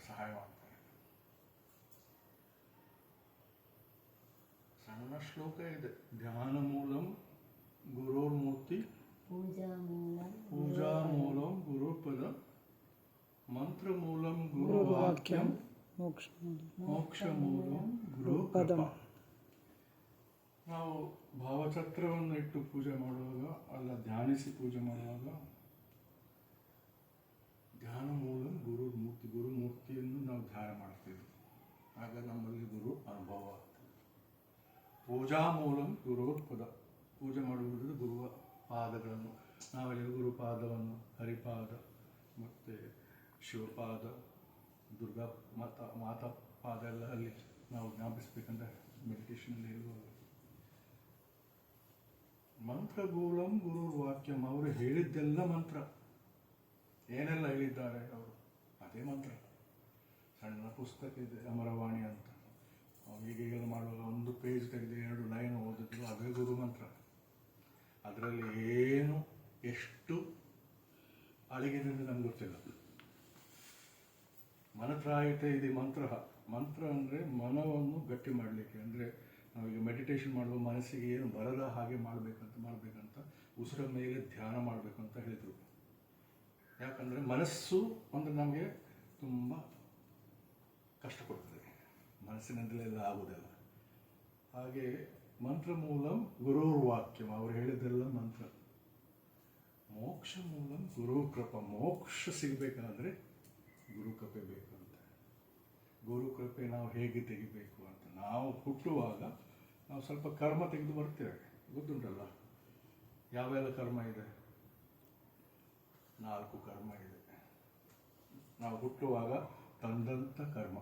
ಸಹಾಯ ಮಾಡ್ತಾರೆ. ಸಣ್ಣ ಶ್ಲೋಕ ಇದೆ, ಧ್ಯಾನ ಮೂಲಂ ಗುರೋರ್ಮೂರ್ತಿ ಪೂಜಾ ಮೂಲಂ ಗುರುಪದ ಮಂತ್ರ ಮೂಲಂ ಗುರುವಾಕ್ಯಂ ಮೋಕ್ಷ ಮೂಲಂ ಗುರುಪದ. ನಾವು ಭಾವಚಕ್ರವನ್ನು ಇಟ್ಟು ಪೂಜೆ ಮಾಡುವಾಗ, ಅಲ್ಲ ಧ್ಯಾನಿಸಿ ಪೂಜೆ ಮಾಡುವಾಗ, ಧ್ಯಾನ ಮೂಲ ಗುರುಮೂರ್ತಿಯನ್ನು ನಾವು ಧ್ಯಾನ ಮಾಡ್ತೀವಿ. ಆಗ ನಮ್ಮಲ್ಲಿ ಗುರು ಅನುಭವ ಆಗ್ತದೆ. ಪೂಜಾ ಮೂಲಂ ಗುರುಪದ, ಪೂಜೆ ಮಾಡುವುದು ಗುರುವ ಪಾದಗಳನ್ನು. ನಾವಲ್ಲಿ ಗುರುಪಾದವನ್ನು, ಹರಿಪಾದ ಮತ್ತು ಶಿವಪಾದ, ದುರ್ಗಾ ಮಾತಾ ಪಾದ ಎಲ್ಲ ಅಲ್ಲಿ ನಾವು ಜ್ಞಾಪಿಸ್ಬೇಕಂತ ಮೆಡಿಟೇಷನಲ್ಲಿ ಹೇಳುವಾಗ. ಮಂತ್ರಗೂಲಂ ಗುರು ವಾಕ್ಯಂ, ಅವರು ಹೇಳಿದ್ದೆಲ್ಲ ಮಂತ್ರ. ಏನೆಲ್ಲ ಹೇಳಿದ್ದಾರೆ ಅವರು ಅದೇ ಮಂತ್ರ. ಸಣ್ಣ ಪುಸ್ತಕ ಇದೆ ಅಮರವಾಣಿ ಅಂತ, ಹೀಗೆಲ್ಲ ಮಾಡುವಾಗ ಒಂದು ಪೇಜ್ ತೆಗೆದು 2 ಲೈನ್ ಓದಿದ್ರು ಅದೇ ಗುರು ಮಂತ್ರ. ಅದರಲ್ಲಿ ಏನು ಎಷ್ಟು ಅಳಿಗಿದೆ ಅಂತ ನಮ್ಗೆ ಗೊತ್ತಿಲ್ಲ. ಮನತ್ರಾಯತೆ ಇದು ಮಂತ್ರ. ಮಂತ್ರ ಅಂದರೆ ಮನವನ್ನು ಗಟ್ಟಿ ಮಾಡಲಿಕ್ಕೆ, ಅಂದರೆ ನಾವೀಗ ಮೆಡಿಟೇಷನ್ ಮಾಡುವ ಮನಸ್ಸಿಗೆ ಏನು ಬರದ ಹಾಗೆ ಮಾಡಬೇಕಂತ ಉಸಿರ ಮೇಲೆ ಧ್ಯಾನ ಮಾಡಬೇಕಂತ ಹೇಳಿದರು. ಯಾಕಂದರೆ ಮನಸ್ಸು ಅಂದರೆ ನಮಗೆ ತುಂಬ ಕಷ್ಟ ಕೊಡ್ತದೆ, ಮನಸ್ಸಿನಂದಲೆಲ್ಲ ಆಗುವುದಿಲ್ಲ. ಹಾಗೆ ಮಂತ್ರ ಮೂಲಂ ಗುರುವಾಕ್ಯಂ, ಅವರು ಹೇಳಿದ್ದೆಲ್ಲ ಮಂತ್ರ. ಮೋಕ್ಷ ಮೂಲಂ ಗುರು ಕೃಪ, ಮೋಕ್ಷ ಸಿಗಬೇಕಾದ್ರೆ ಗುರು ಕೃಪೆ ಬೇಕು ಅಂತ. ಗುರು ಕೃಪೆ ನಾವು ಹೇಗೆ ತೆಗಿಬೇಕು ಅಂತ, ನಾವು ಹುಟ್ಟುವಾಗ ನಾವು ಸ್ವಲ್ಪ ಕರ್ಮ ತೆಗೆದು ಬರ್ತೇವೆ, ಗೊತ್ತುಂಟಲ್ಲ ಯಾವೆಲ್ಲ ಕರ್ಮ ಇದೆ? 4 ಕರ್ಮ ಇದೆ. ನಾವು ಹುಟ್ಟುವಾಗ ತಂದಂಥ ಕರ್ಮ,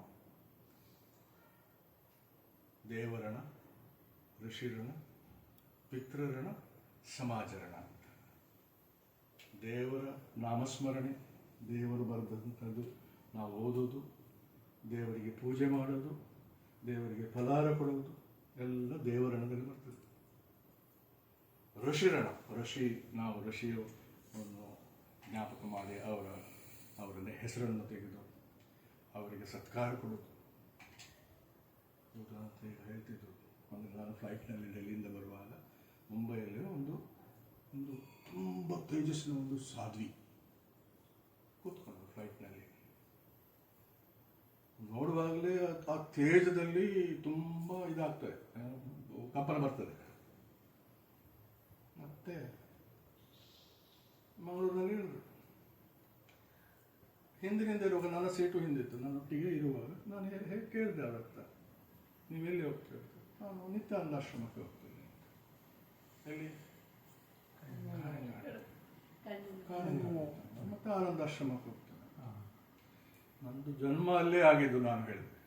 ದೇವರಣ, ಋಷಿಋಣ, ಪಿತೃಋಣ, ಸಮಾಜಋಣ ಅಂತ. ದೇವರ ನಾಮಸ್ಮರಣೆ, ದೇವರು ಬರೆದಂಥದ್ದು ನಾವು ಓದೋದು, ದೇವರಿಗೆ ಪೂಜೆ ಮಾಡೋದು, ದೇವರಿಗೆ ಫಲಾರ ಕೊಡೋದು ಎಲ್ಲ ದೇವರಣದಲ್ಲಿ ಬರ್ತದೆ. ಋಷಿಋಣ, ನಾವು ಋಷಿಯನ್ನು ಜ್ಞಾಪಕ ಮಾಡಿ ಅವರ ಹೆಸರನ್ನು ತೆಗೆದು ಅವರಿಗೆ ಸತ್ಕಾರ ಕೊಡೋದು. ಅಂತ ಹೇಳ್ತಿದ್ರು. ಅಂದರೆ ನಾನು ಫ್ಲೈಟ್ನಲ್ಲಿ ಡೆಲ್ಲಿಯಿಂದ ಬರುವಾಗ ಮುಂಬೈಯಲ್ಲಿ ಒಂದು ತುಂಬ ತೇಜಸ್ಸಿನ ಒಂದು ಸಾಧ್ವಿ ಕೂತ್ಕೊಂಡು ಫ್ಲೈಟ್ನಲ್ಲಿ ನೋಡುವಾಗಲೇ ಆ ತೇಜದಲ್ಲಿ ತುಂಬ ಇದಾಗ್ತದೆ, ಕಂಪನ ಬರ್ತದೆ. ಮತ್ತೆ ಮಂಗಳೂರಿನಲ್ಲಿ ಹೇಳಿದ್ರು, ಹಿಂದಿನಿಂದ ಇರುವಾಗ ನನ್ನ ಸೀಟು ಹಿಂದಿತ್ತು, ನನ್ನೊಟ್ಟಿಗೆ ಇರುವಾಗ ನಾನು ಹೇಗೆ ಕೇಳಿದೆ ಅವ್ರ ಹತ್ರ, ನೀವೆಲ್ಲಿ ಹೋಗ್ತೀವಿ? ನಾನು ನಿತ್ಯಾನಂದಾಶ್ರಮಕ್ಕೆ ಹೋಗ್ತೇನೆ. ಎಲ್ಲಿ? ಮತ್ತೆ ಆನಂದಾಶ್ರಮಕ್ಕೆ ಹೋಗ್ತೇನೆ. ನಂದು ಜನ್ಮ ಅಲ್ಲೇ ಆಗಿದ್ದು. ನಾನು ಹೇಳಿದೆ,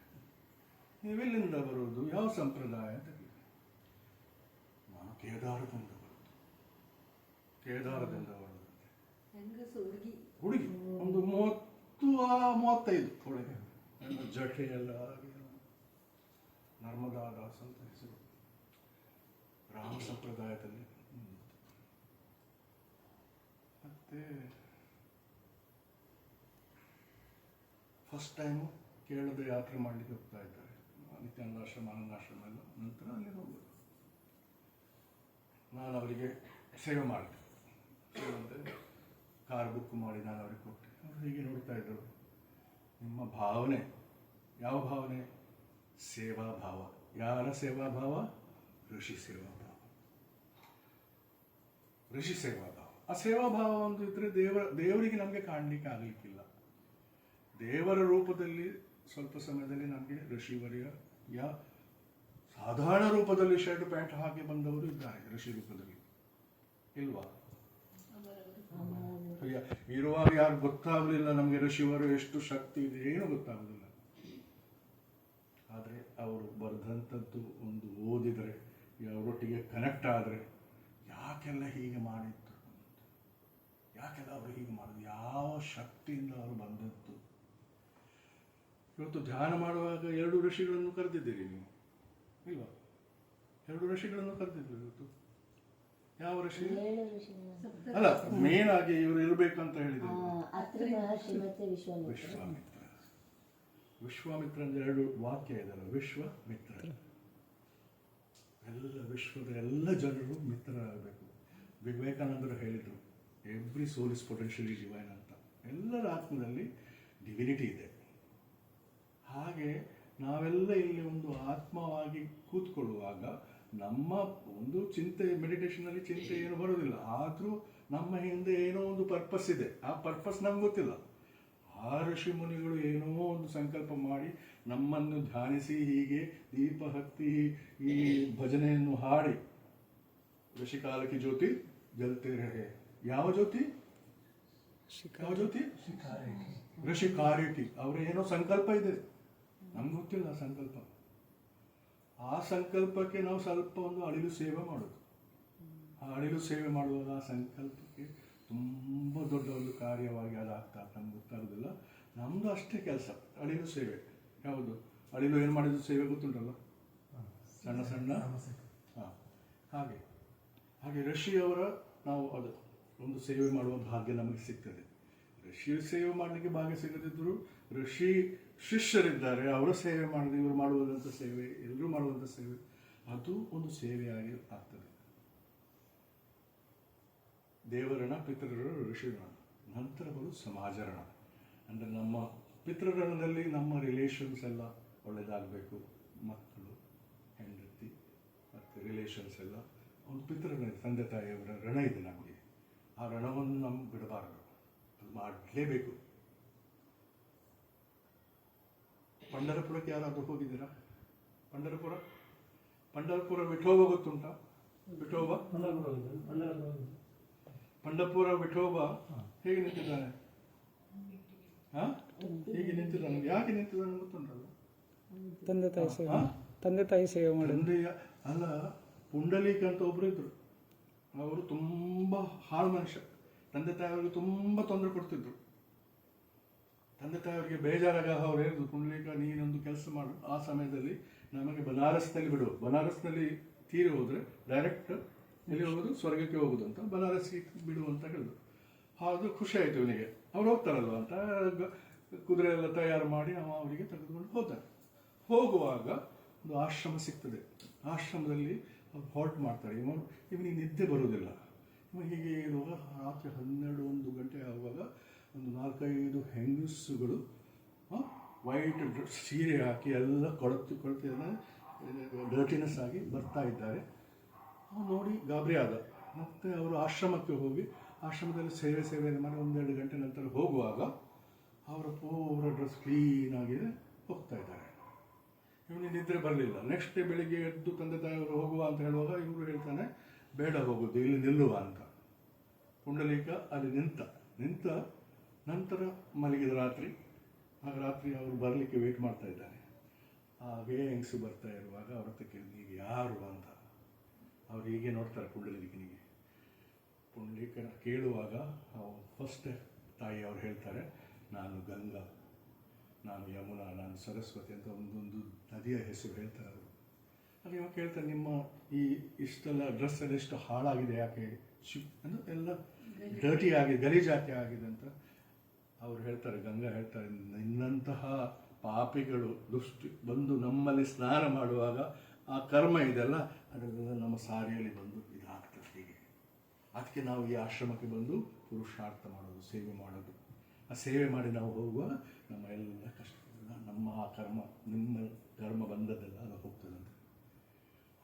ನೀವೆಲ್ಲಿಂದ ಬರೋದು, ಯಾವ ಸಂಪ್ರದಾಯ ಅಂತ ಕೇಳಿದೆ. ನಾನು ಕೇದಾರದಿಂದ ಬರೋದು. ಹುಡುಗಿ ಒಂದು 30-35 ಒಳಗೆ, ಜಟೆ ಎಲ್ಲ ಆಗಿ, ನರ್ಮದಾ ದಾಸ್ ಅಂತ ಹೆಸರು, ರಾಮ ಸಂಪ್ರದಾಯದಲ್ಲಿ. ಮತ್ತೆ ಫಸ್ಟ್ ಟೈಮು ಕೇರಳದ ಯಾತ್ರೆ ಮಾಡಲಿಕ್ಕೆ ಹೋಗ್ತಾ ಇದ್ದಾರೆ, ನಿತ್ಯಾನಂದಾಶ್ರಮ, ಆನಂದಾಶ್ರಮ ಎಲ್ಲ. ನಂತರ ಅಲ್ಲಿ ಹೋಗೋದು. ನಾನು ಅವರಿಗೆ ಸೇವೆ ಮಾಡಿದೆ. ಅಂದರೆ ಕಾರ್ ಬುಕ್ ಮಾಡಿ ನಾನು ಅವ್ರಿಗೆ ಕೊಟ್ಟೆ. ಅವರು ಹೀಗೆ ನೋಡ್ತಾ ಇದ್ದರು. ನಿಮ್ಮ ಭಾವನೆ ಯಾವ ಭಾವನೆ? ಸೇವಾ ಭಾವ. ಯಾರ ಸೇವಾ ಭಾವ? ಋಷಿ ಸೇವಾ ಭಾವ. ಋಷಿ ಸೇವಾ ಭಾವ. ಆ ಸೇವಾ ಭಾವ ಒಂದು ಇದ್ದರೆ ದೇವರಿಗೆ ನಮಗೆ ಕಾಣಲಿಕ್ಕೆ ಆಗಲಿಕ್ಕಿಲ್ಲ. ದೇವರ ರೂಪದಲ್ಲಿ ಸ್ವಲ್ಪ ಸಮಯದಲ್ಲಿ ನಮಗೆ ಋಷಿವರ್ಯ ಸಾಧಾರಣ ರೂಪದಲ್ಲಿ ಶರ್ಟ್ ಪ್ಯಾಂಟ್ ಹಾಕಿ ಬಂದವರು ಇದ್ದಾರೆ, ಋಷಿ ರೂಪದಲ್ಲಿ ಇಲ್ವಾ? ಇರುವಾಗ ಯಾರು ಗೊತ್ತಾಗಲಿಲ್ಲ ನಮಗೆ ಋಷಿವರು ಎಷ್ಟು ಶಕ್ತಿ ಇದೆ, ಏನು ಗೊತ್ತಾಗುದಿಲ್ಲ. ಆದರೆ ಅವರು ಬರೆದಂಥದ್ದು ಒಂದು ಓದಿದರೆ, ಅವರೊಟ್ಟಿಗೆ ಕನೆಕ್ಟ್ ಆದರೆ, ಯಾಕೆಲ್ಲ ಹೀಗೆ ಮಾಡಿತ್ತು, ಯಾಕೆಲ್ಲ ಅವರು ಹೀಗೆ ಮಾಡಿದ್ರು, ಯಾವ ಶಕ್ತಿಯಿಂದ ಅವರು ಬಂದದ್ದು. ಇವತ್ತು ಧ್ಯಾನ ಮಾಡುವಾಗ 2 ಋಷಿಗಳನ್ನು ಕರೆದಿದ್ದೀರಿ ನೀವು, ಇಲ್ವಾ? 2 ಋಷಿಗಳನ್ನು ಕರೆದಿದ್ದೀರಿ ಇವತ್ತು. ಯಾವ ಋಷಿ? ಅಲ್ಲ, ಮೇನ್ ಆಗಿ ಇವರು ಇರಬೇಕಂತ ಹೇಳಿದ್ರು. ವಿಶ್ವಾಮಿತ್ರ. ವಿಶ್ವಾಮಿತ್ರ ಅಂದ್ರೆ 2 ವಾಕ್ಯ ಇದಲ್ಲ, ವಿಶ್ವ ಮಿತ್ರ. ಎಲ್ಲ ವಿಶ್ವದ ಎಲ್ಲ ಜನರು ಮಿತ್ರರಾಗಬೇಕು. ವಿವೇಕಾನಂದರು ಹೇಳಿದರು, every soul is potentially divine ಅಂತ. ಎಲ್ಲರ ಆತ್ಮದಲ್ಲಿ ಡಿವಿನಿಟಿ ಇದೆ. ಹಾಗೆ ನಾವೆಲ್ಲ ಇಲ್ಲಿ ಒಂದು ಆತ್ಮವಾಗಿ ಕೂತ್ಕೊಳ್ಳುವಾಗ ನಮ್ಮ ಒಂದು ಚಿಂತೆ, ಮೆಡಿಟೇಷನಲ್ಲಿ ಚಿಂತೆ ಏನು ಬರೋದಿಲ್ಲ, ಆದರೂ ನಮ್ಮ ಹಿಂದೆ ಏನೋ ಒಂದು ಪರ್ಪಸ್ ಇದೆ. ಆ ಪರ್ಪಸ್ ನಮ್ಗೆ ಗೊತ್ತಿಲ್ಲ. ಆ ಋಷಿ ಮುನಿಗಳು ಏನೋ ಒಂದು ಸಂಕಲ್ಪ ಮಾಡಿ ನಮ್ಮನ್ನು ಧ್ಯಾನಿಸಿ ಹೀಗೆ ದೀಪ ಹತ್ತಿ ಈ ಭಜನೆಯನ್ನು ಹಾಡಿ ಋಷಿಕಾಲಕ್ಕೆ ಜ್ಯೋತಿ ಜಲ್ತೆ ರಹೆ. ಯಾವ ಜ್ಯೋತಿ? ಯಾವ ಜ್ಯೋತಿ? ಋಷಿ ಕಾರ್ಯಕಿ. ಅವರ ಏನೋ ಸಂಕಲ್ಪ ಇದೆ, ನಮ್ಗೆ ಗೊತ್ತಿಲ್ಲ ಆ ಸಂಕಲ್ಪ. ಆ ಸಂಕಲ್ಪಕ್ಕೆ ನಾವು ಸ್ವಲ್ಪ ಒಂದು ಅಳಿಲು ಸೇವೆ ಮಾಡೋದು. ಆ ಅಳಿಲು ಸೇವೆ ಮಾಡುವಾಗ ಆ ಸಂಕಲ್ಪಕ್ಕೆ ತುಂಬ ದೊಡ್ಡ ಒಂದು ಕಾರ್ಯವಾಗಿ ಅದಾಗ್ತಾ ನಮ್ಗೆ ಗೊತ್ತಾಗೋದಿಲ್ಲ. ನಮ್ಮದು ಅಷ್ಟೇ ಕೆಲಸ, ಅಳಿಲು ಸೇವೆ. ಯಾವುದು ಅಳಿಲು ಏನು ಮಾಡಿದ್ದು ಸೇವೆ ಗೊತ್ತುಂಟಲ್ಲ, ಸಣ್ಣ ಸಣ್ಣ. ಹಾಂ, ಹಾಗೆ ಹಾಗೆ ಋಷಿಯವರ ನಾವು ಅದು ಒಂದು ಸೇವೆ ಮಾಡುವ ಭಾಗ್ಯ ನಮಗೆ ಸಿಗ್ತದೆ. ಋಷಿ ಸೇವೆ ಮಾಡಲಿಕ್ಕೆ ಭಾಗ್ಯ ಸಿಗದಿದ್ದರೂ ಋಷಿ ಶಿಷ್ಯರಿದ್ದಾರೆ, ಅವರ ಸೇವೆ ಮಾಡಿದ ಇವರು ಮಾಡುವಂಥ ಸೇವೆ, ಎಲ್ಲರೂ ಮಾಡುವಂಥ ಸೇವೆ, ಅದು ಒಂದು ಸೇವೆಯಾಗಿ ಆಗ್ತದೆ. ದೇವರಣ, ಪಿತೃಋಣ, ಋಷಿಋಣ, ನಂತರ ಬರು ಸಮಾಜರಣ. ಅಂದರೆ ನಮ್ಮ ಪಿತೃಋಣದಲ್ಲಿ ನಮ್ಮ ರಿಲೇಷನ್ಸ್ ಎಲ್ಲ ಒಳ್ಳೆಯದಾಗಬೇಕು. ಮಕ್ಕಳು, ಹೆಂಡತಿ ಮತ್ತು ರಿಲೇಷನ್ಸ್ ಎಲ್ಲ ಒಂದು ಪಿತೃಋಣ, ತಂದೆ ತಾಯಿಯವರ ಋಣ ಇದೆ ನಮಗೆ. ಆ ಋಣವನ್ನು ನಮ್ಗೆ ಬಿಡಬಾರದು, ಅದು ಮಾಡಲೇಬೇಕು. ಪಂಢರಪುರಕ್ಕೆ ಯಾರಾದರೂ ಹೋಗಿದ್ದೀರಾ? ಪಂಢರಪುರ ವಿಠೋಬ ಗೊತ್ತುಂಟ? ವಿಠೋಬ, ಪಂಢರಪುರ ವಿಠೋಬ ಹೇಗೆ ನಿಂತಿದ್ದಾನೆ? ಹೀಗೆ ನಿಂತಿದ್ದಾನೆ. ಯಾಕೆ ನಿಂತಿದ್ದಾನೆ ಗೊತ್ತುಂಟಲ್ಲ? ತಂದೆ ತಾಯಿ ಸೇವೆ ಮಾಡಿ. ಅಲ್ಲ, ಪುಂಡಲೀಕ ಅಂತ ಒಬ್ರು ಇದ್ರು. ಅವರು ತುಂಬ ಹಾಳು ಮನುಷ್ಯ. ತಂದೆ ತಾಯಿಯವರಿಗೆ ತುಂಬ ತೊಂದರೆ ಕೊಡ್ತಿದ್ರು. ತಂದೆ ತಾಯಿಯವರಿಗೆ ಬೇಜಾರಾಗ ಅವ್ರು ಹೇಳಿದ್ರು, ಪುಂಡಲೀಕ ನೀನೊಂದು ಕೆಲಸ ಮಾಡು, ಆ ಸಮಯದಲ್ಲಿ ನಮಗೆ ಬನಾರಸ್ನಲ್ಲಿ ಬಿಡು. ಬನಾರಸ್ನಲ್ಲಿ ತೀರಿ ಹೋದರೆ ಡೈರೆಕ್ಟ್ ಎಲ್ಲಿ ಹೋಗೋದು? ಸ್ವರ್ಗಕ್ಕೆ ಹೋಗೋದು ಅಂತ. ಬನಾರಸ್ಗೆ ಬಿಡು ಅಂತ ಹೇಳಿದ್ರು. ಅದು ಖುಷಿ ಆಯಿತು ಇವನಿಗೆ. ಅವ್ರು ಹೋಗ್ತಾರಲ್ವ ಅಂತ ಕುದುರೆ ಎಲ್ಲ ತಯಾರು ಮಾಡಿ ಅವರಿಗೆ ತೆಗೆದುಕೊಂಡು ಹೋಗ್ತಾರೆ. ಹೋಗುವಾಗ ಒಂದು ಆಶ್ರಮ ಸಿಗ್ತದೆ. ಆಶ್ರಮದಲ್ಲಿ ಅವ್ರು ಹಾಲ್ಟ್ ಮಾಡ್ತಾರೆ. ಇವನಿಗೆ ನಿದ್ದೆ ಬರುವುದಿಲ್ಲ. ಹೀಗೆ ಇರುವಾಗ ರಾತ್ರಿ 12-1 ಗಂಟೆ ಆಗುವಾಗ ಒಂದು 4-5 ಹೆಂಗಸುಗಳು ವೈಟ್ ಸೀರೆ ಹಾಕಿ ಎಲ್ಲ ಕೊಳತು ಡರ್ಟಿನೆಸ್ ಆಗಿ ಬರ್ತಾ ಇದ್ದಾರೆ. ನೋಡಿ ಗಾಬರಿ ಆದ. ಮತ್ತು ಅವರು ಆಶ್ರಮಕ್ಕೆ ಹೋಗಿ ಆಶ್ರಮದಲ್ಲಿ ಸೇವೆ ಮಾಡಿ 1-2 ಗಂಟೆ ನಂತರ ಹೋಗುವಾಗ ಅವರ ಪೂರ ಡ್ರೆಸ್ ಕ್ಲೀನಾಗಿದೆ, ಹೋಗ್ತಾ ಇದ್ದಾರೆ. ಇವನಿಗೆ ನಿದ್ರೆ ಬರಲಿಲ್ಲ. ನೆಕ್ಸ್ಟ್ ಡೇ ಬೆಳಿಗ್ಗೆ ಎದ್ದು ತಂದೆ ತಾಯಿಯವರು ಹೋಗುವ ಅಂತ ಹೇಳುವಾಗ ಇವರು ಹೇಳ್ತಾನೆ, ಬೇಡ ಹೋಗೋದು, ಇಲ್ಲಿ ನಿಲ್ಲುವ ಅಂತ. ಪುಂಡಲೀಕ ಅಲ್ಲಿ ನಿಂತ ನಂತರ ಮಲಗಿದ ರಾತ್ರಿ. ಆಗ ರಾತ್ರಿ ಅವರು ಬರಲಿಕ್ಕೆ ವೇಟ್ ಮಾಡ್ತಾ ಇದ್ದಾರೆ. ಹಾಗೇ ಹೆಂಗಸು ಬರ್ತಾ ಇರುವಾಗ ಅವ್ರ ಹತ್ರ ಕೇಳಿದ, ಈಗ ಯಾರು ಅಂತ. ಅವ್ರು ಹೀಗೆ ನೋಡ್ತಾರೆ ಪುಂಡಲೀಕನಿಗೆ. ಪುಂಡಲೀಕನ ಕೇಳುವಾಗ ಫಸ್ಟ್ ತಾಯಿ ಅವ್ರು ಹೇಳ್ತಾರೆ, ನಾನು ಗಂಗಾ, ನಾನು ಯಮುನಾ, ನಾನು ಸರಸ್ವತಿ ಅಂತ ಒಂದೊಂದು ನದಿಯ ಹೆಸರು ಹೇಳ್ತಾರೆ ಅವರು. ಹಾಗೆ ಇವಾಗ ಕೇಳ್ತಾರೆ, ನಿಮ್ಮ ಇಷ್ಟೆಲ್ಲ ಡ್ರೆಸ್ಸಲ್ಲಿ ಎಷ್ಟು ಹಾಳಾಗಿದೆ, ಯಾಕೆ ಅಂದರೆ ಎಲ್ಲ ಡರ್ಟಿ ಆಗಿದೆ, ಗಲೀಜಾಕೆ ಆಗಿದೆ ಅಂತ ಅವ್ರು ಹೇಳ್ತಾರೆ. ಗಂಗಾ ಹೇಳ್ತಾರೆ, ನಿನ್ನಂತಹ ಪಾಪಿಗಳು ದುಷ್ಟಿ ಬಂದು ನಮ್ಮಲ್ಲಿ ಸ್ನಾನ ಮಾಡುವಾಗ ಆ ಕರ್ಮ ಇದೆಲ್ಲ ಅದರೆಲ್ಲ ನಮ್ಮ ಸಾರಿಯಲ್ಲಿ ಬಂದು ಇದಾಗ್ತದೆ. ಹೀಗೆ ಅದಕ್ಕೆ ನಾವು ಈ ಆಶ್ರಮಕ್ಕೆ ಬಂದು ಪುರುಷಾರ್ಥ ಮಾಡೋದು, ಸೇವೆ ಮಾಡೋದು. ಆ ಸೇವೆ ಮಾಡಿ ನಾವು ಹೋಗುವ ನಮ್ಮ ಎಲ್ಲ ಕಷ್ಟಗಳೆಲ್ಲ, ನಮ್ಮ ಆ ಕರ್ಮ, ನಿಮ್ಮ ಕರ್ಮ ಬಂದದ್ದೆಲ್ಲ ಅದು ಹೋಗ್ತದಂತೆ.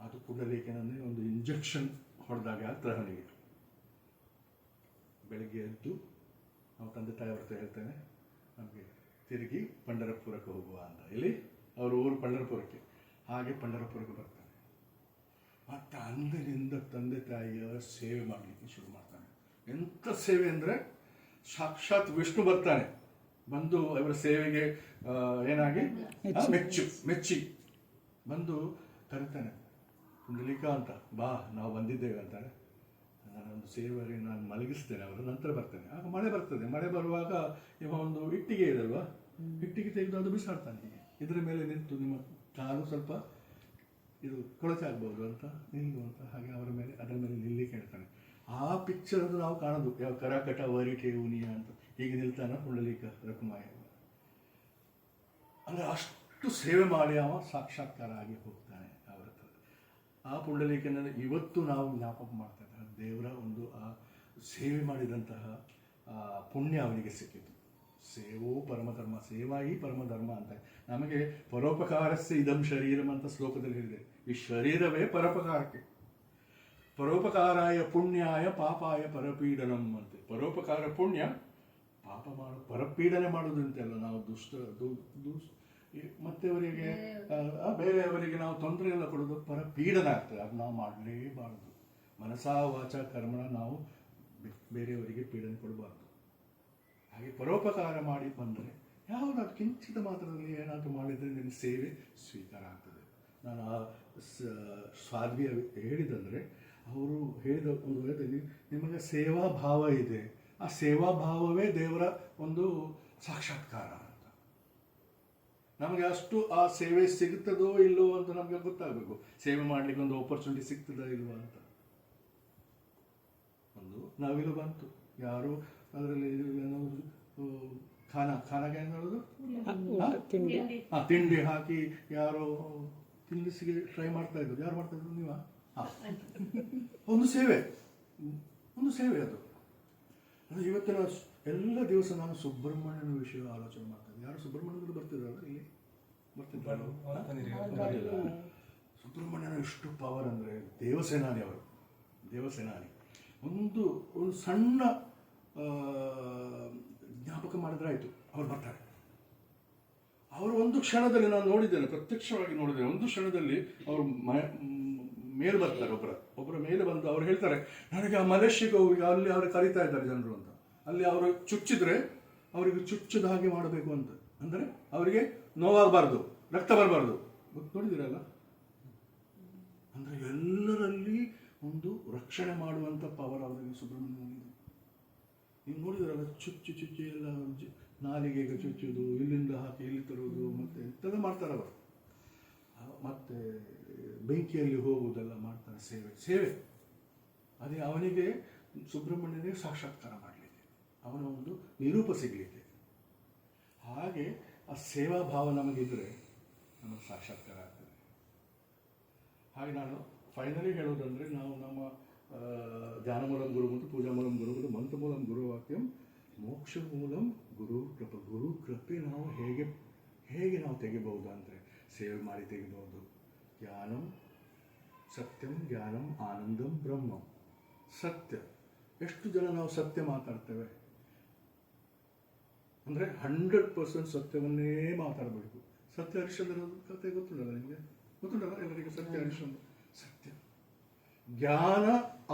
ಅದು ಪುಂಡಲೀಕನಂದರೆ ಒಂದು ಇಂಜೆಕ್ಷನ್ ಹೊಡೆದಾಗ ಆಗ್ತದೆ ಅವನಿಗೆ. ಬೆಳಗ್ಗೆ ಎದ್ದು ನಾವು ತಂದೆ ತಾಯಿಯವ್ರ ಹತ್ರ ಹೇಳ್ತೇನೆ, ನಮಗೆ ತಿರುಗಿ ಪಂಢರಪುರಕ್ಕೆ ಹೋಗುವ ಅಂತ. ಇಲ್ಲಿ ಅವ್ರ ಊರು ಪಂಢರಪುರಕ್ಕೆ. ಹಾಗೆ ಪಂಢರಪುರಕ್ಕೆ ಬರ್ತಾನೆ. ಮತ್ತು ಅಂದಿನಿಂದ ತಂದೆ ತಾಯಿಯವರ ಸೇವೆ ಮಾಡಲಿಕ್ಕೆ ಶುರು ಮಾಡ್ತಾನೆ. ಎಂಥ ಸೇವೆ ಅಂದರೆ ಸಾಕ್ಷಾತ್ ವಿಷ್ಣು ಬರ್ತಾನೆ, ಬಂದು ಅವರ ಸೇವೆಗೆ ಏನಾಗಿ ಮೆಚ್ಚಿ ಬಂದು ಕರೀತಾನೆ. ಪುಂಡಲೀಕ ಅಂತ, ಬಾ ನಾವು ಬಂದಿದ್ದೇವೆ ಅಂತಾನೆ. ನಾನೊಂದು ಸೇವೆಗೆ ನಾನು ಮಲಗಿಸ್ತೇನೆ, ಅವರು ನಂತರ ಬರ್ತೇನೆ. ಆಗ ಮಳೆ ಬರ್ತದೆ. ಮಳೆ ಬರುವಾಗ ಇವ ಒಂದು ಇಟ್ಟಿಗೆ ಇದಲ್ವಾ, ಇಟ್ಟಿಗೆ ತೆಗೆದು ಅದು ಬಿಸಾಡ್ತಾನೆ. ಹೀಗೆ ಇದರ ಮೇಲೆ ನಿಂತು, ನಿಮ್ಮ ಕಾಲು ಸ್ವಲ್ಪ ಇದು ಕೊಳಚೆ ಆಗ್ಬೋದು ಅಂತ ನಿಲ್ಲು ಅಂತ. ಹಾಗೆ ಅವರ ಮೇಲೆ ಅದರ ಮೇಲೆ ನಿಲ್ಲಿಕ್ಕೆ ಹೇಳ್ತಾನೆ. ಆ ಪಿಕ್ಚರ್ ಅದು ನಾವು ಕಾಣೋದು, ಯಾವ ಕರಾಕಟ ವರಿಕೆ ಉನಿಯ ಅಂತ. ಹೀಗೆ ನಿಲ್ತಾನ ಪುಂಡಲೀಕ ರಕುಮಾಯ. ಅಂದರೆ ಅಷ್ಟು ಸೇವೆ ಮಾಡಿ ಅವ ಸಾಕ್ಷಾತ್ಕಾರ ಆಗಿ ಹೋಗ್ತಾನೆ ಅವರ ಹತ್ರ. ಆ ಪುಂಡಲೀಕನ ಇವತ್ತು ನಾವು ಜ್ಞಾಪಕ ಮಾಡ್ತಾ ಇದ್ದಾರೆ. ದೇವರ ಒಂದು ಆ ಸೇವೆ ಮಾಡಿದಂತಹ ಪುಣ್ಯ ಅವನಿಗೆ ಸಿಕ್ಕಿತು. ಸೇವೋ ಪರಮಧರ್ಮ, ಸೇವಾಯಿ ಪರಮಧರ್ಮ ಅಂತ. ನಮಗೆ ಪರೋಪಕಾರಸ್ಯ ಇದಂ ಶರೀರಂ ಅಂತ ಶ್ಲೋಕದಲ್ಲಿ ಹೇಳಿದೆ. ಈ ಶರೀರವೇ ಪರೋಪಕಾರಕ್ಕೆ. ಪರೋಪಕಾರಾಯ ಪುಣ್ಯಾಯ ಪಾಪಾಯ ಪರಪೀಡನಂ ಅಂತೆ. ಪರೋಪಕಾರ ಪುಣ್ಯ, ಪಾಪ ಮಾಡು ಪರಪೀಡನೆ ಮಾಡೋದಂತೆಲ್ಲ. ನಾವು ಮತ್ತೆಯವರಿಗೆ ಬೇರೆಯವರಿಗೆ ನಾವು ತೊಂದರೆ ಎಲ್ಲ ಕೊಡೋದು ಪರಪೀಡನ ಆಗ್ತದೆ. ಅದು ನಾವು ಮಾಡಲೇಬಾರದು. ಮನಸಾ ವಾಚ ಕರ್ಮಣ ನಾವು ಬೇರೆಯವರಿಗೆ ಪೀಡನೆ ಕೊಡಬಾರ್ದು. ಹಾಗೆ ಪರೋಪಕಾರ ಮಾಡಿ ಬಂದರೆ ಯಾವುದಾದ್ರು ಕಿಂಚಿತ ಮಾತ್ರದಲ್ಲಿ ಏನಾದರೂ ಮಾಡಿದರೆ ನಿನ್ನ ಸೇವೆ ಸ್ವೀಕಾರ ಆಗ್ತದೆ. ನಾನು ಆ ಸಾಧ್ವಿಯ ಹೇಳಿದಂದರೆ ಅವರು ಹೇಳಿದ ಒಂದು ವೇಳೆಯಲ್ಲಿ ನಿಮಗೆ ಸೇವಾ ಭಾವ ಇದೆ. ಆ ಸೇವಾ ಭಾವವೇ ದೇವರ ಒಂದು ಸಾಕ್ಷಾತ್ಕಾರ ಅಂತ. ನಮಗೆ ಅಷ್ಟು ಆ ಸೇವೆ ಸಿಗ್ತದೋ ಇಲ್ಲೋ ಅಂತ ನಮಗೆ ಗೊತ್ತಾಗಬೇಕು. ಸೇವೆ ಮಾಡಲಿಕ್ಕೆ ಒಂದು ಆಪರ್ಚುನಿಟಿ ಸಿಗ್ತದಾ ಇಲ್ವಾ ಅಂತ. ಒಂದು ನಾವಿಲ್ಲಿ ಬಂತು, ಯಾರು ಅದರಲ್ಲಿ ಖಾನಾಗೆ ಏನು ಹೇಳೋದು, ತಿಂಡಿ ಹಾಕಿ ಯಾರೋ ತಿನ್ನಿಸಿಗೆ ಟ್ರೈ ಮಾಡ್ತಾ ಇದ್ರು. ಯಾರು ಮಾಡ್ತಾ ಇದ್ರು? ನೀವ? ಒಂದು ಸೇವೆ ಅದು. ಇವತ್ತಿನ ಎಲ್ಲ ದಿವಸ ನಾನು ಸುಬ್ರಹ್ಮಣ್ಯನ ವಿಷಯ ಆಲೋಚನೆ ಮಾಡ್ತಾ ಇದ್ದೆ. ಯಾರು ಸುಬ್ರಹ್ಮಣ್ಯದಲ್ಲಿ ಬರ್ತಿದ್ರಲ್ಲ, ಇಲ್ಲಿ ಬರ್ತಿದ್ರಲ್ಲ. ಸುಬ್ರಹ್ಮಣ್ಯನ ಎಷ್ಟು ಪವರ್ ಅಂದರೆ ದೇವಸೇನಾನಿ ಅವರು. ದೇವಸೇನಾನಿ ಒಂದು ಸಣ್ಣ ಜ್ಞಾಪಕ ಮಾಡಿದ್ರೆ ಆಯಿತು, ಅವ್ರು ಬರ್ತಾರೆ. ಅವರು ಒಂದು ಕ್ಷಣದಲ್ಲಿ ನಾನು ನೋಡಿದ್ದೇನೆ, ಪ್ರತ್ಯಕ್ಷವಾಗಿ ನೋಡಿದ್ದೇನೆ. ಒಂದು ಕ್ಷಣದಲ್ಲಿ ಅವರು ಮೇಲೆ ಬರ್ತಾರೆ. ಒಬ್ಬರ ಮೇಲೆ ಬಂದು ಅವ್ರು ಹೇಳ್ತಾರೆ, ನನಗೆ ಆ ಮಲೇಷ್ಯಾಗೆ ಹೋಗಿ ಅಲ್ಲಿ ಅವರು ಕರೀತಾ ಇದ್ದಾರೆ ಜನರು ಅಂತ. ಅಲ್ಲಿ ಅವರು ಚುಚ್ಚಿದ್ರೆ ಅವರಿಗೆ ಚುಚ್ಚದ ಹಾಗೆ ಮಾಡಬೇಕು ಅಂತ. ಅಂದರೆ ಅವರಿಗೆ ನೋವಾಗಬಾರ್ದು, ರಕ್ತ ಬರಬಾರ್ದು. ನೋಡಿದಿರಲ್ಲ, ಅಂದರೆ ಎಲ್ಲರಲ್ಲಿ ಒಂದು ರಕ್ಷಣೆ ಮಾಡುವಂಥ ಪವರ್ ಅವರಿಗೆ ಸುಬ್ರಹ್ಮಣ್ಯನಿಗೆ. ನೀವು ನೋಡಿದ್ರಲ್ಲ, ಚುಚ್ಚಿ ಎಲ್ಲ ನಾಲಿಗೆಗೆ ಚುಚ್ಚುವುದು, ಇಲ್ಲಿಂದ ಹಾಕಿ ಇಲ್ಲಿ ತರುವುದು, ಮತ್ತು ಎಂಥದ ಮಾಡ್ತಾರೆ ಅವರು. ಮತ್ತು ಬೆಂಕಿಯಲ್ಲಿ ಹೋಗುವುದೆಲ್ಲ ಮಾಡ್ತಾರೆ. ಸೇವೆ ಅದೇ ಅವನಿಗೆ ಸುಬ್ರಹ್ಮಣ್ಯನಿಗೆ ಸಾಕ್ಷಾತ್ಕಾರ ಮಾಡಲಿಕ್ಕೆ, ಅವನ ಒಂದು ನಿರೂಪ ಸಿಗಲಿಕ್ಕೆ. ಹಾಗೆ ಆ ಸೇವಾ ಭಾವ ನಮಗಿದ್ರೆ ನಮಗೆ ಸಾಕ್ಷಾತ್ಕಾರ ಆಗ್ತದೆ. ಹಾಗೆ ನಾನು ಫೈನಲಿ ಹೇಳೋದಂದರೆ, ನಾವು ನಮ್ಮ ಧ್ಯಾನಮೂಲಂ ಗುರು ಮತ್ತು ಪೂಜಾಮೂಲಂ ಗುರುಗಳು ಮಂತ್ರಮೂಲಂ ಗುರುವಾಕ್ಯಂ ಮೋಕ್ಷ ಮೂಲಂ ಗುರು ಕೃಪೆ ನಾವು ಹೇಗೆ ನಾವು ತೆಗಿಬಹುದು ಅಂದರೆ, ಸೇವೆ ಮಾಡಿ ತೆಗಿಬಹುದು. ಜ್ಞಾನಂ ಸತ್ಯಂ ಜ್ಞಾನಂ ಆನಂದಂ ಬ್ರಹ್ಮಂ. ಸತ್ಯ, ಎಷ್ಟು ಜನ ನಾವು ಸತ್ಯ ಮಾತಾಡ್ತೇವೆ ಅಂದರೆ 100% ಸತ್ಯವನ್ನೇ ಮಾತಾಡಬೇಕು. ಸತ್ಯ ಹರಿಶ್ಚಂದ್ರ ಕಥೆ ಗೊತ್ತುಂಟಲ್ಲ ನಿಮಗೆ? ಗೊತ್ತುಂಟಲ್ಲ ಎಲ್ಲರಿಗೆ? ಸತ್ಯ ಹರಿಶ್ಚಂದ್ರ ಸತ್ಯ. ಜ್ಞಾನ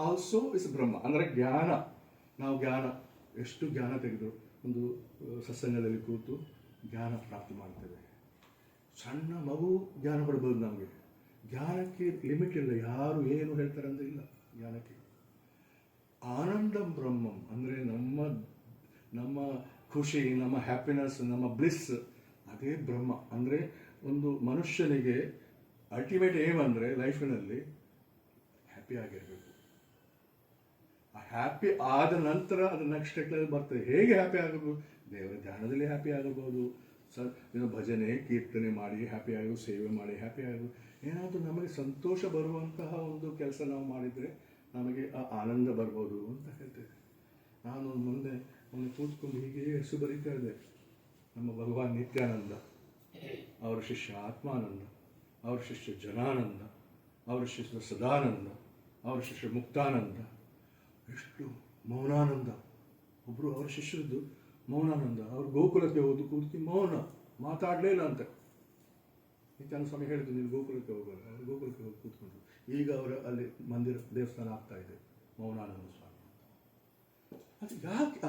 ಆಲ್ಸೋ ಇಸ್ ಬ್ರಹ್ಮ. ಅಂದರೆ ಜ್ಞಾನ, ನಾವು ಜ್ಞಾನ ಎಷ್ಟು ಜ್ಞಾನ ತೆಗೆದು ಒಂದು ಸತ್ಸಂಗದಲ್ಲಿ ಕೂತು ಜ್ಞಾನ ಪ್ರಾಪ್ತಿ ಮಾಡ್ತೇವೆ. ಸಣ್ಣ ಮಗು ಜ್ಞಾನ ಕೊಡ್ಬೋದು ನಮಗೆ. ಜ್ಞಾನಕ್ಕೆ ಲಿಮಿಟ್ ಇಲ್ಲ, ಯಾರು ಏನು ಹೇಳ್ತಾರೆ ಅಂತ ಇಲ್ಲ ಜ್ಞಾನಕ್ಕೆ. ಆನಂದಂ ಬ್ರಹ್ಮಂ ಅಂದರೆ ನಮ್ಮ ಖುಷಿ, ನಮ್ಮ ಹ್ಯಾಪಿನೆಸ್, ನಮ್ಮ ಬ್ಲಿಸ್ ಅದೇ ಬ್ರಹ್ಮ. ಅಂದರೆ ಒಂದು ಮನುಷ್ಯನಿಗೆ ಅಲ್ಟಿಮೇಟ್ ಏಮ್ ಅಂದರೆ ಲೈಫಿನಲ್ಲಿ ಹ್ಯಾಪಿ ಆಗಿರಬೇಕು. ಆ ಹ್ಯಾಪಿ ಆದ ನಂತರ ಅದು ನೆಕ್ಸ್ಟ್ ಸ್ಟೆಪ್ನಲ್ಲಿ ಬರ್ತದೆ. ಹೇಗೆ ಹ್ಯಾಪಿ ಆಗಬಹುದು? ದೇವರ ಧ್ಯಾನದಲ್ಲಿ ಹ್ಯಾಪಿ ಆಗಬಹುದು, ಭಜನೆ ಕೀರ್ತನೆ ಮಾಡಿ ಹ್ಯಾಪಿ ಆಗೋದು, ಸೇವೆ ಮಾಡಿ ಹ್ಯಾಪಿ ಆಗೋದು. ಏನಾದರೂ ನಮಗೆ ಸಂತೋಷ ಬರುವಂತಹ ಒಂದು ಕೆಲಸ ನಾವು ಮಾಡಿದರೆ ನಮಗೆ ಆ ಆನಂದ ಬರ್ಬೋದು ಅಂತ ಹೇಳ್ತೇವೆ. ನಾನು ಮೊನ್ನೆ ಕೂತ್ಕೊಂಡು ಹೀಗೆ ಹೆಸರು ಬರೀತಾ ಇದ್ದೆ. ನಮ್ಮ ಭಗವಾನ್ ನಿತ್ಯಾನಂದ, ಅವರ ಶಿಷ್ಯ ಆತ್ಮಾನಂದ, ಅವರ ಶಿಷ್ಯ ಜನಾನಂದ, ಅವರ ಶಿಷ್ಯ ಸದಾನಂದ, ಅವರ ಶಿಷ್ಯ ಮುಕ್ತಾನಂದ, ಎಷ್ಟು ಮೌನಾನಂದ. ಒಬ್ಬರು ಅವರ ಶಿಷ್ಯರದ್ದು ಮೌನಾನಂದ, ಅವರು ಗೋಕುಲಕ್ಕೆ ಹೋದು ಕೂತು ಮೌನ, ಮಾತಾಡಲೇ ಇಲ್ಲ ಅಂತ. ನಿತ್ಯಾನಂದ ಸ್ವಾಮಿ ಹೇಳಿದ್ದು, ನೀನು ಗೋಕುಲಕ್ಕೆ ಹೋಗೋಲ್ಲ. ಅವರು ಗೋಕುಲಕ್ಕೆ ಹೋಗಿ ಕೂತ್ಕೊಂಡ್ರು. ಈಗ ಅವರ ಅಲ್ಲಿ ಮಂದಿರ ದೇವಸ್ಥಾನ ಆಗ್ತಾ ಇದೆ, ಮೌನಾನಂದ ಸ್ವಾಮಿ. ಅದು ಯಾಕೆ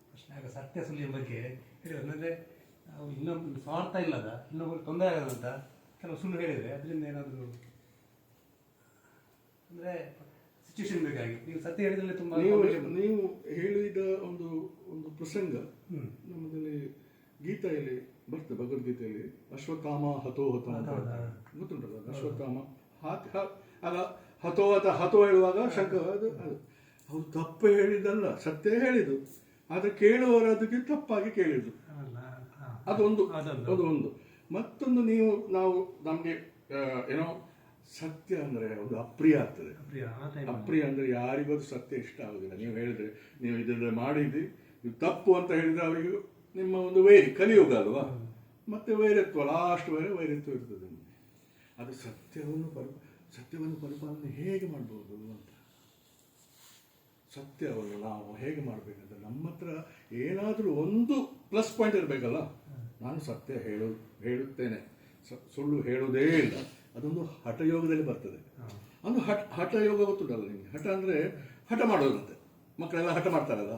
ಪ್ರಶ್ನೆ ಸತ್ಯ ಸುಲಿಯ ಬಗ್ಗೆ ಹೇಳಿದ್ರು. ಅಂದರೆ ನಾವು ಇನ್ನೊಬ್ಬರು ಸ್ವಾರ್ಥ ಇಲ್ಲದ, ಇನ್ನೊಬ್ಬರು ತೊಂದರೆ ಆಗದಂತ ಕೆಲವು ಸುಳ್ಳು ಹೇಳಿದರೆ ಅದರಿಂದ ಏನಾದರೂ ಅಂದರೆ ಸಿಚುವೇಶನ್ ಬೇಕಾಗಿ ನೀವು ಸತ್ಯ ಹೇಳಿದ್ರೆ ತುಂಬ. ನೀವು ಹೇಳಿದ ಒಂದು ಪ್ರಸಂಗ ನಮ್ಮದಲ್ಲಿ ಗೀತೆಯಲ್ಲಿ ಬರ್ತದೆ, ಭಗವದ್ಗೀತೆಯಲ್ಲಿ ಅಶ್ವತ್ಥಾಮ ಹತೋಹತ ಅಂತ ಗೊತ್ತುಂಟಲ್ಲ. ಅಶ್ವತ್ಥಾಮ ಹತೋ ಹೇಳುವಾಗ ಶಂಕ ಅದು ತಪ್ಪು ಹೇಳಿದ್ದಲ್ಲ, ಸತ್ಯ ಹೇಳಿದ್ದು. ಆದರೆ ಕೇಳುವವರು ಅದಕ್ಕೆ ತಪ್ಪಾಗಿ ಕೇಳಿದ್ದು. ಅದೊಂದು ಮತ್ತೊಂದು ನಾವು ನಮಗೆ ಏನೋ ಸತ್ಯ ಅಂದರೆ ಒಂದು ಅಪ್ರಿಯ ಆಗ್ತದೆ. ಅಪ್ರಿಯ ಅಂದರೆ ಯಾರಿಗೂ ಅದು ಸತ್ಯ ಇಷ್ಟ ಆಗೋದಿಲ್ಲ. ನೀವು ಹೇಳಿದ್ರೆ ನೀವು ಇದನ್ನ ಮಾಡಿದ್ರಿ, ನೀವು ತಪ್ಪು ಅಂತ ಹೇಳಿದ್ರೆ ಅವರಿಗೆ ನಿಮ್ಮ ಒಂದು ವೈರಿ, ಕಲಿಯುಗ ಅಲ್ವಾ, ಮತ್ತೆ ವೈರತ್ವ, ಲಾಸ್ಟ್ ವೈರತ್ವ ಇರ್ತದೆ ನಿಮಗೆ. ಅದು ಸತ್ಯವನ್ನು ಪರಿಪಾಲನೆ ಹೇಗೆ ಮಾಡ್ಬೋದು ಅಂತ, ಸತ್ಯವನ್ನು ನಾವು ಹೇಗೆ ಮಾಡಬೇಕಂತ ನಮ್ಮ ಹತ್ರ ಏನಾದರೂ ಒಂದು ಪ್ಲಸ್ ಪಾಯಿಂಟ್ ಇರಬೇಕಲ್ಲ. ನಾನು ಸತ್ಯ ಹೇಳುತ್ತೇನೆ, ಸುಳ್ಳು ಹೇಳುವುದೇ ಇಲ್ಲ, ಅದೊಂದು ಹಠಯೋಗದಲ್ಲಿ ಬರ್ತದೆ. ಒಂದು ಹಠಯೋಗ ಗೊತ್ತುಂಟಲ್ಲ ನಿಮಗೆ. ಹಠ ಅಂದರೆ ಹಠ ಮಾಡೋದಂತೆ, ಮಕ್ಕಳೆಲ್ಲ ಹಠ ಮಾಡ್ತಾರಲ್ಲ.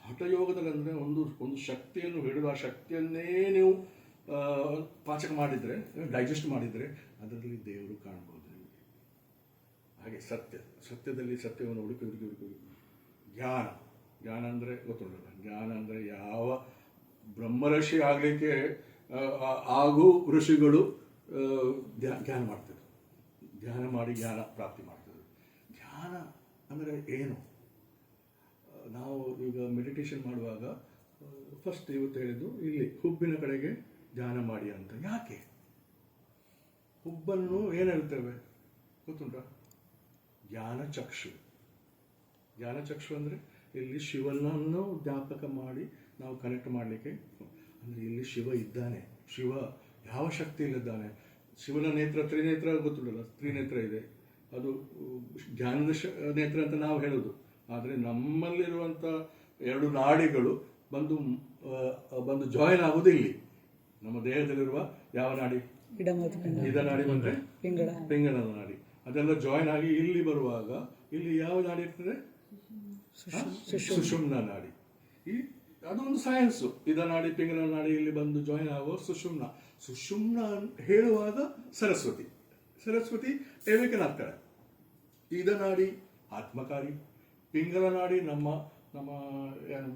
ಹಠಯೋಗದಲ್ಲಿ ಅಂದರೆ ಒಂದು ಶಕ್ತಿಯನ್ನು ಹಿಡಿದು ಆ ಶಕ್ತಿಯನ್ನೇ ನೀವು ಪಾಚಕ ಮಾಡಿದರೆ, ಡೈಜೆಸ್ಟ್ ಮಾಡಿದರೆ ಅದರಲ್ಲಿ ದೇವರು ಕಾಣ್ಬೋದು ನಿಮಗೆ. ಹಾಗೆ ಸತ್ಯದಲ್ಲಿ ಸತ್ಯವನ್ನು ಹುಡುಕಿ ಜ್ಞಾನ ಅಂದರೆ ಗೊತ್ತುಂಟಲ್ಲ. ಜ್ಞಾನ ಅಂದರೆ ಯಾವ ಬ್ರಹ್ಮರ್ಷಿ ಆಗಲಿಕ್ಕೆ ಹಾಗೂ ಋಷಿಗಳು ಧ್ಯಾನ ಮಾಡ್ತಿದ್ರು, ಧ್ಯಾನ ಮಾಡಿ ಜ್ಞಾನ ಪ್ರಾಪ್ತಿ ಮಾಡ್ತಿದ್ರು. ಧ್ಯಾನ ಅಂದರೆ ಏನು? ನಾವು ಈಗ ಮೆಡಿಟೇಷನ್ ಮಾಡುವಾಗ ಫಸ್ಟ್ ಇವತ್ತು ಹೇಳಿದ್ದು ಇಲ್ಲಿ ಹುಬ್ಬಿನ ಕಡೆಗೆ ಧ್ಯಾನ ಮಾಡಿ ಅಂತ. ಯಾಕೆ ಹುಬ್ಬನ್ನು ಏನು ಹೇಳ್ತೇವೆ ಗೊತ್ತುಂಟ? ಜ್ಞಾನಚಕ್ಷು ಅಂದರೆ ಇಲ್ಲಿ ಶಿವನನ್ನು ಜ್ಞಾಪಕ ಮಾಡಿ ನಾವು ಕನೆಕ್ಟ್ ಮಾಡಲಿಕ್ಕೆ. ಅಂದರೆ ಇಲ್ಲಿ ಶಿವ ಇದ್ದಾನೆ. ಶಿವ ಯಾವ ಶಕ್ತಿಯಲ್ಲಿದ್ದಾನೆ? ಶಿವನ ನೇತ್ರ ತ್ರಿನೇತ್ರ ಗೊತ್ತುಂಟಲ್ಲ, ತ್ರಿನೇತ್ರ ಇದೆ. ಅದು ಜ್ಞಾನದ ನೇತ್ರ ಅಂತ ನಾವು ಹೇಳೋದು. ಆದರೆ ನಮ್ಮಲ್ಲಿರುವಂಥ 2 ನಾಡಿಗಳು ಬಂದು ಜಾಯಿನ್ ಆಗೋದು ಇಲ್ಲಿ. ನಮ್ಮ ದೇಹದಲ್ಲಿರುವ ಯಾವ ನಾಡಿ? ಇದ ನಾಡಿ ಬಂದರೆ ಪಿಂಗಳದ ನಾಡಿ. ಅದೆಲ್ಲ ಜಾಯಿನ್ ಆಗಿ ಇಲ್ಲಿ ಬರುವಾಗ ಇಲ್ಲಿ ಯಾವ ನಾಡಿ ಇರ್ತದೆ? ಸುಷುಮ್ನ ನಾಡಿ. ಅದೊಂದು ಸೈನ್ಸು. ಇದ ನಾಡಿ ಪಿಂಗಳ ನಾಡಿ ಇಲ್ಲಿ ಬಂದು ಜಾಯಿನ್ ಆಗುವ ಸುಷುಮ್ನ ಹೇಳುವಾಗ ಸರಸ್ವತಿ ಏವಿಕನಾಗ್ತಾಳೆ. ಇದ ನಾಡಿ ಆತ್ಮಕಾರಿ, ಪಿಂಗಲ ನಾಡಿ ನಮ್ಮ ಏನು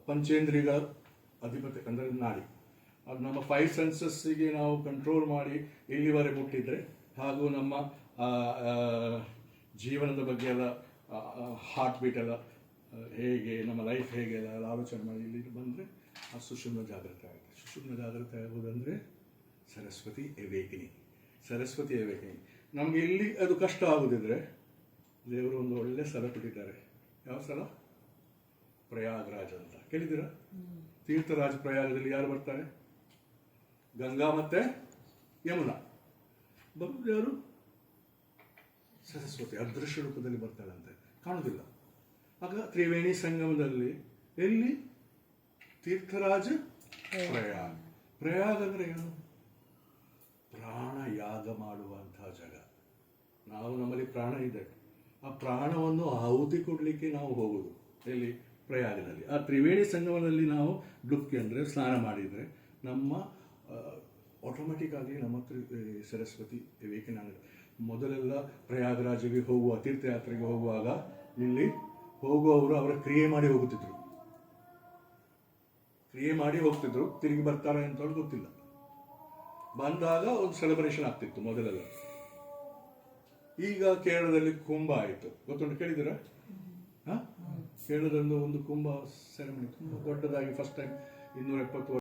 ಪಂಚೇಂದ್ರಿಯಗಳ ಅಧಿಪತಿ ಅಂದರೆ ನಾಡಿ. ಅದು ನಮ್ಮ 5 ಸೆನ್ಸಸ್ಸಿಗೆ ನಾವು ಕಂಟ್ರೋಲ್ ಮಾಡಿ ಇಲ್ಲಿವರೆಗೆ ಮುಟ್ಟಿದ್ರೆ, ಹಾಗೂ ನಮ್ಮ ಜೀವನದ ಬಗ್ಗೆ ಎಲ್ಲ ಹಾರ್ಟ್ ಬೀಟ್ ಎಲ್ಲ ಹೇಗೆ, ನಮ್ಮ ಲೈಫ್ ಹೇಗೆ ಎಲ್ಲ ಆಲೋಚನೆ ಮಾಡಿ ಇಲ್ಲಿ ಬಂದರೆ ಆ ಸುಷುಮ್ನ ಜಾಗೃತಿ ಆಗುತ್ತೆ. ಸುಷುಮ್ನ ಜಾಗೃತಿ ಆಗೋದಂದರೆ ಸರಸ್ವತಿ ಅವೇಕನಿಂಗ್. ನಮಗೆ ಇಲ್ಲಿ ಅದು ಕಷ್ಟ ಆಗೋದಿದ್ರೆ ದೇವರು ಒಂದು ಒಳ್ಳೆ ಸ್ಥಳ ಕೊಟ್ಟಿದ್ದಾರೆ. ಯಾವ ಸ್ಥಳ? ಪ್ರಯಾಗರಾಜ್ ಅಂತ ಕೇಳಿದ್ದೀರಾ? ತೀರ್ಥರಾಜ್ ಪ್ರಯಾಗದಲ್ಲಿ ಯಾರು ಬರ್ತಾರೆ? ಗಂಗಾ ಮತ್ತೆ ಯಮುನಾ. ಬರುವುದು ಯಾರು? ಸರಸ್ವತಿ ಅದೃಶ್ಯ ರೂಪದಲ್ಲಿ ಬರ್ತಾಳಂತೆ, ಕಾಣುವುದಿಲ್ಲ. ಆಗ ತ್ರಿವೇಣಿ ಸಂಗಮದಲ್ಲಿ ಎಲ್ಲಿ? ತೀರ್ಥರಾಜ ಪ್ರಯಾಗ ಅಂದರೆ ಏನು? ಪ್ರಾಣ ಯಾಗ ಮಾಡುವಂತಹ ಜಾಗ. ನಮ್ಮಲ್ಲಿ ಪ್ರಾಣ ಇದೆ, ಆ ಪ್ರಾಣವನ್ನು ಆಹುತಿ ಕೊಡಲಿಕ್ಕೆ ನಾವು ಹೋಗುದು ಎಲ್ಲಿ? ಪ್ರಯಾಗದಲ್ಲಿ. ಆ ತ್ರಿವೇಣಿ ಸಂಗಮದಲ್ಲಿ ನಾವು ಡುಕ್ಕಿ ಅಂದರೆ ಸ್ನಾನ ಮಾಡಿದರೆ ನಮ್ಮ ಆಟೋಮೆಟಿಕ್ ಆಗಿ ನಮ್ಮ ಸರಸ್ವತಿ ವಿವೇಕಾನಂದ. ಮೊದಲೆಲ್ಲ ಪ್ರಯಾಗರಾಜಿಗೆ ಹೋಗುವ ತೀರ್ಥಯಾತ್ರೆಗೆ ಹೋಗುವಾಗ ಇಲ್ಲಿ ಹೋಗುವವರು ಅವರ ಕ್ರಿಯೆ ಮಾಡಿ ಹೋಗ್ತಿದ್ರು, ತಿರುಗಿ ಬರ್ತಾರೆ ಅಂತ ಗೊತ್ತಿಲ್ಲ. ಬಂದಾಗ ಒಂದು ಸೆಲೆಬ್ರೇಷನ್ ಆಗ್ತಿತ್ತು ಮೊದಲೆಲ್ಲ. ಈಗ ಕೇರಳದಲ್ಲಿ ಕುಂಭ ಆಯಿತು, ಗೊತ್ತುಂಟು, ಕೇಳಿದ್ದೀರಾ? ಕೇರಳದಲ್ಲಿ ಒಂದು ಕುಂಭ ಸೆರೆಮನಿ ತುಂಬ ದೊಡ್ಡದಾಗಿ ಫಸ್ಟ್ ಟೈಮ್ 270